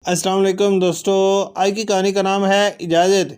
السلام علیکم دوستو، آج کی کہانی کا نام ہے اجازت۔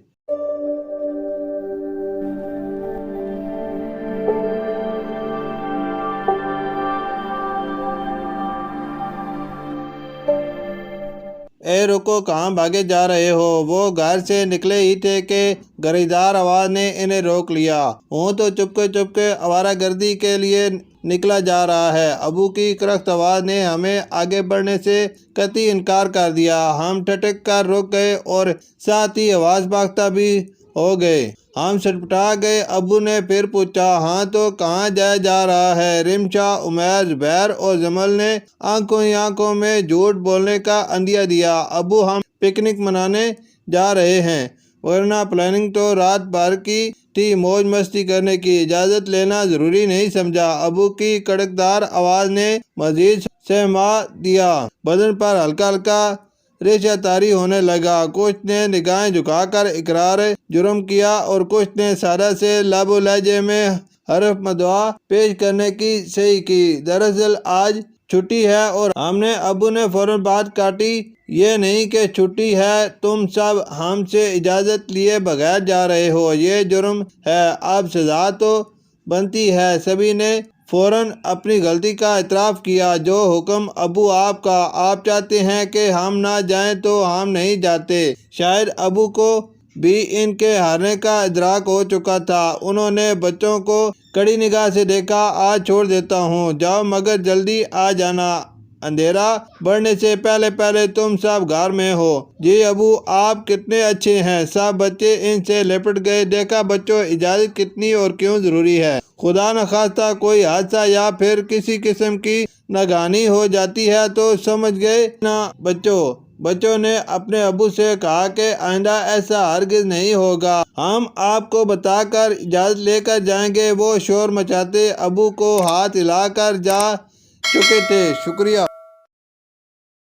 اے رکو، کہاں بھاگے جا رہے ہو؟ وہ گھر سے نکلے ہی تھے کہ گریدار آواز نے انہیں روک لیا۔ ہوں تو چپ کے آوارہ گردی کے لیے نکلا جا رہا ہے۔ ابو کی کرخت آواز نے ہمیں آگے بڑھنے سے قطعی انکار کر دیا۔ ہم ٹھٹک کر رک گئے اور ساتھ ہی آواز باختہ بھی ہو گئے۔ ہم سٹپٹا گئے۔ ابو نے پھر پوچھا، ہاں تو کہاں جایا جا رہا ہے؟ رمشا، عمیر، زبیر اور جمل نے آنکھوں ہی آنکھوں میں جھوٹ بولنے کا عندیہ دیا۔ ابو، ہم پکنک منانے جا رہے ہیں، ورنہ پلاننگ تو رات بھر کی تھی، موج مستی کرنے کی، اجازت لینا ضروری نہیں سمجھا۔ ابو کی کڑکدار آواز نے مزید سہما دیا۔ بدن پر ہلکا ہلکا ریشہ طاری ہونے لگا۔ کچھ نے نگاہیں جھکا کر اقرار جرم کیا اور کچھ نے سادہ سے لب و لہجے میں حرف مدعا پیش کرنے کی صحیح کی۔ دراصل آج چھٹی ہے اور ہم نے ابو نے فوراً بات کاٹی، یہ نہیں کہ چھٹی ہے، تم سب ہم سے اجازت لیے بغیر جا رہے ہو، یہ جرم ہے، اب سزا تو بنتی ہے۔ سبھی نے فوراً اپنی غلطی کا اعتراف کیا۔ جو حکم ابو آپ کا، آپ چاہتے ہیں کہ ہم نہ جائیں تو ہم نہیں جاتے۔ شاید ابو کو بھی ان کے ہارنے کا ادراک ہو چکا تھا۔ انہوں نے بچوں کو کڑی نگاہ سے دیکھا۔ آج چھوڑ دیتا ہوں، جاؤ مگر جلدی آ جانا، اندھیرا بڑھنے سے پہلے تم سب گھر میں ہو۔ جی ابو، آپ کتنے اچھے ہیں۔ سب بچے ان سے لپٹ گئے۔ دیکھا بچوں، اجازت کتنی اور کیوں ضروری ہے۔ خدا نخواستہ کوئی حادثہ یا پھر کسی قسم کی ناگہانی ہو جاتی ہے تو سمجھ گئے نا بچوں۔ بچوں نے اپنے ابو سے کہا کہ آئندہ ایسا ہرگز نہیں ہوگا، ہم آپ کو بتا کر اجازت لے کر جائیں گے۔ وہ شور مچاتے ابو کو ہاتھ ہلا کر جا چکے تھے۔ شکریہ۔